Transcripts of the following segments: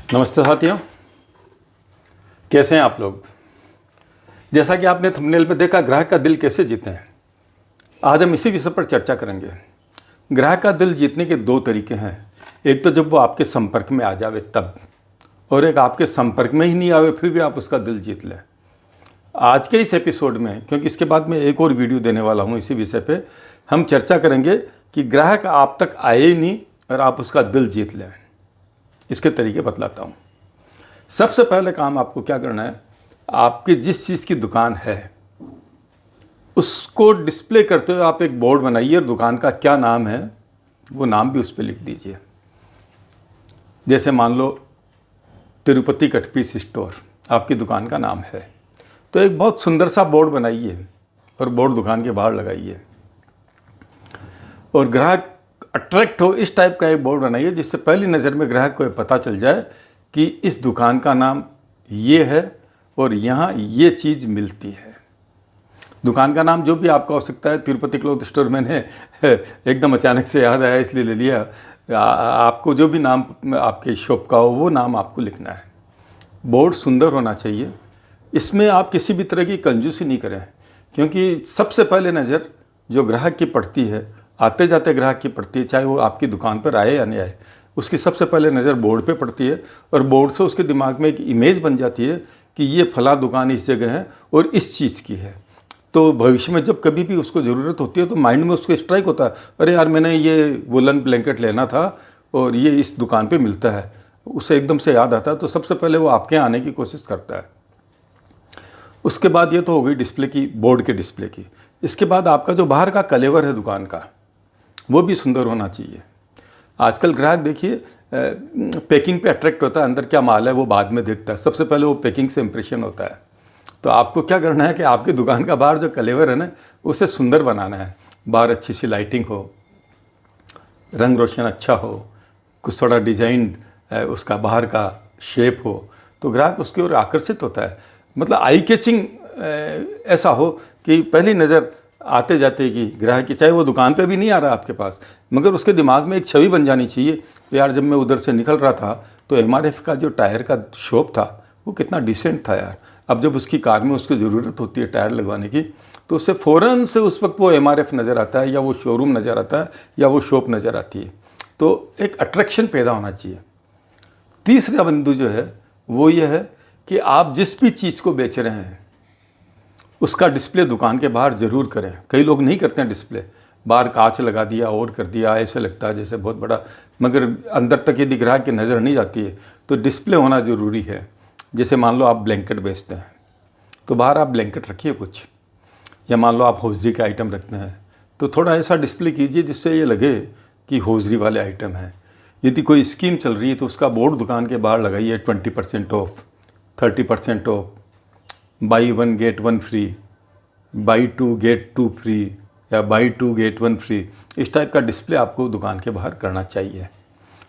नमस्ते साथियों, कैसे हैं आप लोग। जैसा कि आपने थंबनेल पे देखा, ग्राहक का दिल कैसे जीतें, आज हम इसी विषय पर चर्चा करेंगे। ग्राहक का दिल जीतने के दो तरीके हैं। एक तो जब वो आपके संपर्क में आ जावे तब, और एक आपके संपर्क में ही नहीं आवे फिर भी आप उसका दिल जीत लें। आज के इस एपिसोड में, क्योंकि इसके बाद मैं एक और वीडियो देने वाला हूँ इसी विषय पे, हम चर्चा करेंगे कि ग्राहक आप तक आए ही नहीं और आप उसका दिल जीत लें। इसके तरीके बतलाता हूँ। सबसे पहले काम आपको क्या करना है, आपकी जिस चीज़ की दुकान है उसको डिस्प्ले करते हुए आप एक बोर्ड बनाइए और दुकान का क्या नाम है वो नाम भी उस पर लिख दीजिए। जैसे मान लो तिरुपति कट पीस स्टोर आपकी दुकान का नाम है, तो एक बहुत सुंदर सा बोर्ड बनाइए और बोर्ड दुकान के बाहर लगाइए और ग्राहक अट्रैक्ट हो इस टाइप का एक बोर्ड बनाइए जिससे पहली नज़र में ग्राहक को पता चल जाए कि इस दुकान का नाम ये है और यहाँ ये चीज़ मिलती है। दुकान का नाम जो भी आपका हो सकता है। तिरुपति क्लॉथ स्टोर मैंने एकदम अचानक से याद आया इसलिए ले लिया। आपको जो भी नाम आपके शॉप का हो वो नाम आपको लिखना है। बोर्ड सुंदर होना चाहिए, इसमें आप किसी भी तरह की कंजूसी नहीं करें, क्योंकि सबसे पहले नज़र जो ग्राहक की पड़ती है, आते जाते ग्राहक की पड़ती है, चाहे वो आपकी दुकान पर आए या नहीं आए, उसकी सबसे पहले नज़र बोर्ड पे पड़ती है और बोर्ड से उसके दिमाग में एक इमेज बन जाती है कि ये फला दुकान इस जगह है और इस चीज़ की है। तो भविष्य में जब कभी भी उसको ज़रूरत होती है तो माइंड में उसको स्ट्राइक होता है, अरे यार मैंने ये वुलन ब्लैंकेट लेना था और ये इस दुकान पे मिलता है, उसे एकदम से याद आता है। तो सबसे पहले वो आपके आने की कोशिश करता है। उसके बाद ये तो हो गई डिस्प्ले की, बोर्ड के डिस्प्ले की। इसके बाद आपका जो बाहर का कलेवर है दुकान का वो भी सुंदर होना चाहिए। आजकल ग्राहक देखिए पैकिंग पे अट्रैक्ट होता है, अंदर क्या माल है वो बाद में देखता है, सबसे पहले वो पैकिंग से इम्प्रेशन होता है। तो आपको क्या करना है कि आपकी दुकान का बाहर जो कलेवर है ना उसे सुंदर बनाना है। बाहर अच्छी सी लाइटिंग हो, रंग रोशन अच्छा हो, कुछ थोड़ा डिजाइन उसका बाहर का शेप हो, तो ग्राहक उसकी ओर आकर्षित होता है। मतलब आई कैचिंग ऐसा हो कि पहली नज़र आते जाते कि ग्राहक की, चाहे वो दुकान पे भी नहीं आ रहा आपके पास, मगर उसके दिमाग में एक छवि बन जानी चाहिए। तो यार जब मैं उधर से निकल रहा था तो एमआरएफ का जो टायर का शॉप था वो कितना डिसेंट था यार। अब जब उसकी कार में उसको ज़रूरत होती है टायर लगवाने की तो उससे फ़ौरन से उस वक्त वो एमआरएफ नज़र आता है या वो शोरूम नज़र आता है या वो शॉप नज़र आती है। तो एक अट्रैक्शन पैदा होना चाहिए। तीसरा बिंदु जो है वो ये है कि आप जिस भी चीज़ को बेच रहे हैं उसका डिस्प्ले दुकान के बाहर ज़रूर करें। कई लोग नहीं करते हैं डिस्प्ले, बाहर कांच लगा दिया और कर दिया, ऐसे लगता है जैसे बहुत बड़ा, मगर अंदर तक यदि ग्राहक की नज़र नहीं जाती है तो डिस्प्ले होना ज़रूरी है। जैसे मान लो आप ब्लैंकेट बेचते हैं तो बाहर आप ब्लैंकेट रखिए कुछ, या मान लो आप हौजरी के आइटम रखते हैं तो थोड़ा ऐसा डिस्प्ले कीजिए जिससे ये लगे कि हौजरी वाले आइटम हैं। यदि कोई स्कीम चल रही है तो उसका बोर्ड दुकान के बाहर लगाइए, 20% off, 30% off, buy 1 get 1 free, buy 2 get 2 free, या बाई 2 गेट 1 फ्री। इस टाइप का डिस्प्ले आपको दुकान के बाहर करना चाहिए।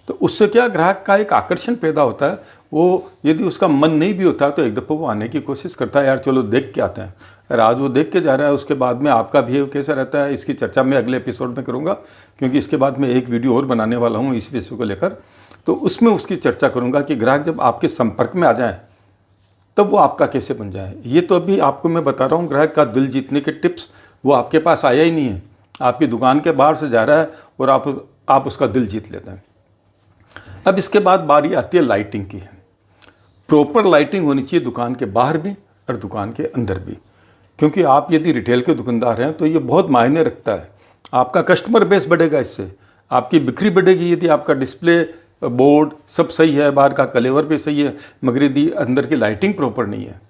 तो उससे क्या ग्राहक का एक आकर्षण पैदा होता है। वो यदि उसका मन नहीं भी होता तो एक दफ़ा वो आने की कोशिश करता है, यार चलो देख के आते हैं। अगर आज वो देख के जा रहा है उसके बाद में आपका बिहेव कैसा रहता है इसकी चर्चा मैं अगले एपिसोड में करूँगा, क्योंकि इसके बाद मैं एक वीडियो और बनाने वाला हूँ इस विषय को लेकर। तो उसमें उसकी चर्चा करूँगा कि ग्राहक जब आपके संपर्क में आ जाए तब वो आपका कैसे बन जाए। ये तो अभी आपको मैं बता रहा हूँ ग्राहक का दिल जीतने के टिप्स, वो आपके पास आया ही नहीं है, आपकी दुकान के बाहर से जा रहा है और आप उसका दिल जीत लेते हैं। अब इसके बाद बारी आती है लाइटिंग की। प्रॉपर लाइटिंग होनी चाहिए दुकान के बाहर भी और दुकान के अंदर भी, क्योंकि आप यदि रिटेल के दुकानदार हैं तो ये बहुत मायने रखता है। आपका कस्टमर बेस बढ़ेगा, इससे आपकी बिक्री बढ़ेगी। यदि आपका डिस्प्ले बोर्ड सब सही है, बाहर का कलेवर भी सही है, मगर यदि अंदर की लाइटिंग प्रॉपर नहीं है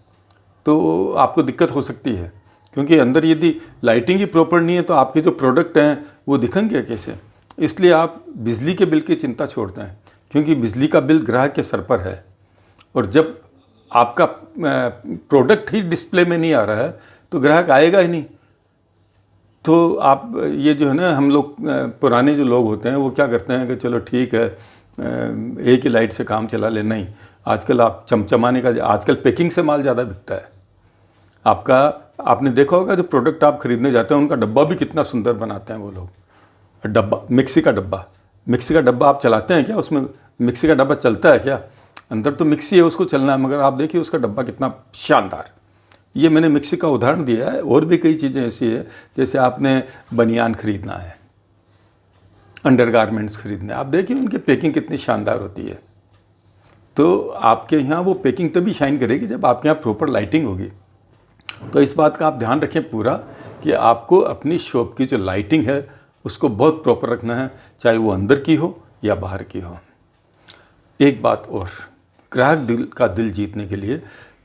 तो आपको दिक्कत हो सकती है। क्योंकि अंदर यदि लाइटिंग ही प्रॉपर नहीं है तो आपके जो प्रोडक्ट हैं वो दिखेंगे कैसे। इसलिए आप बिजली के बिल की चिंता छोड़ते हैं, क्योंकि बिजली का बिल ग्राहक के सर पर है। और जब आपका प्रोडक्ट ही डिस्प्ले में नहीं आ रहा है तो ग्राहक आएगा ही नहीं। तो आप ये जो है ना, हम लोग पुराने जो लोग होते हैं वो क्या करते हैं कि चलो ठीक है एक ही लाइट से काम चला ले। नहीं, आजकल आप चमचमाने का, आजकल पैकिंग से माल ज़्यादा बिकता है। आपने देखा होगा जो प्रोडक्ट आप खरीदने जाते हैं उनका डब्बा भी कितना सुंदर बनाते हैं वो लोग। डब्बा, मिक्सी का डब्बा आप चलाते हैं क्या? उसमें मिक्सी का डब्बा चलता है क्या? अंदर तो मिक्सी है, उसको चलना है, मगर आप देखिए उसका डब्बा कितना शानदार। ये मैंने मिक्सी का उदाहरण दिया है, और भी कई चीज़ें ऐसी है, जैसे आपने बनियान खरीदना है, अंडरगारमेंट्स खरीदने, आप देखिए उनकी पैकिंग कितनी शानदार होती है। तो आपके यहाँ वो पैकिंग तभी शाइन करेगी जब आपके यहाँ प्रॉपर लाइटिंग होगी। तो इस बात का आप ध्यान रखें पूरा कि आपको अपनी शॉप की जो लाइटिंग है उसको बहुत प्रॉपर रखना है, चाहे वो अंदर की हो या बाहर की हो। एक बात और, ग्राहक का दिल जीतने के लिए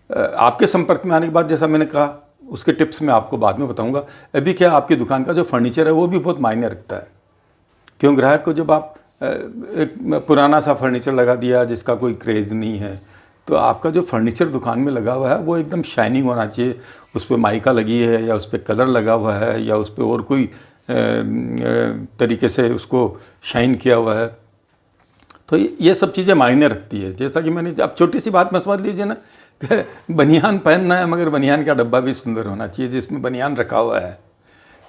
आपके संपर्क में आने के बाद, जैसा मैंने कहा, उसके टिप्स मैं आपको बाद में बताऊंगा। अभी क्या, आपकी दुकान का जो फर्नीचर है वो भी बहुत मायने रखता है। क्यों, ग्राहक को जब आप एक पुराना सा फर्नीचर लगा दिया जिसका कोई क्रेज़ नहीं है, तो आपका जो फर्नीचर दुकान में लगा हुआ है वो एकदम शाइनिंग होना चाहिए। उस पर माइका लगी है, या उस पर कलर लगा हुआ है, या उस पर और कोई तरीके से उसको शाइन किया हुआ है। तो ये सब चीज़ें मायने रखती है। जैसा कि मैंने, अब छोटी सी बात में समझ लीजिए ना, कि बनियान पहनना है, मगर बनियान का डब्बा भी सुंदर होना चाहिए जिसमें बनियान रखा हुआ है।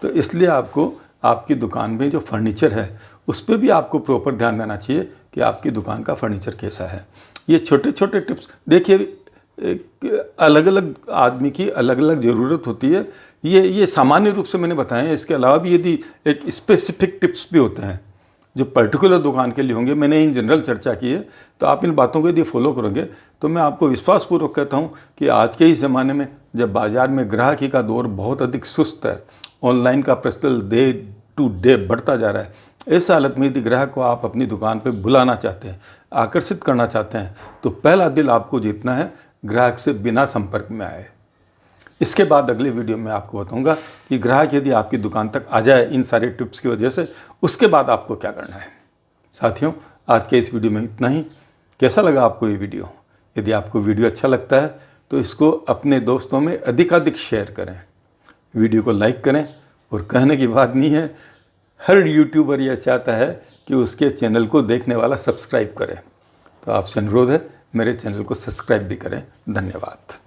तो इसलिए आपको आपकी दुकान में जो फर्नीचर है उस पर भी आपको प्रॉपर ध्यान देना चाहिए कि आपकी दुकान का फर्नीचर कैसा है। ये छोटे छोटे टिप्स देखिए, अलग अलग आदमी की अलग अलग ज़रूरत होती है। ये सामान्य रूप से मैंने बताए हैं। इसके अलावा भी यदि एक स्पेसिफिक टिप्स भी होते हैं जो पर्टिकुलर दुकान के लिए होंगे, मैंने इन जनरल चर्चा की है, तो आप इन बातों को यदि फॉलो करोगे तो मैं आपको विश्वासपूर्वक कहता हूँ कि आज के इस ज़माने में जब बाज़ार में ग्राहकी का दौर बहुत अधिक सुस्त है, ऑनलाइन का प्रचलन डे टू डे बढ़ता जा रहा है, इस हालत में यदि ग्राहक को आप अपनी दुकान पर बुलाना चाहते हैं, आकर्षित करना चाहते हैं, तो पहला दिल आपको जीतना है ग्राहक से बिना संपर्क में आए। इसके बाद अगले वीडियो में आपको बताऊंगा कि ग्राहक यदि आपकी दुकान तक आ जाए इन सारे टिप्स की वजह से, उसके बाद आपको क्या करना है। साथियों, आज के इस वीडियो में इतना ही। कैसा लगा आपको ये वीडियो? यदि आपको वीडियो अच्छा लगता है तो इसको अपने दोस्तों में अधिकाधिक शेयर करें, वीडियो को लाइक करें। और कहने की बात नहीं है, हर यूट्यूबर यह चाहता है कि उसके चैनल को देखने वाला सब्सक्राइब करे। तो आपसे अनुरोध है, मेरे चैनल को सब्सक्राइब भी करें। धन्यवाद।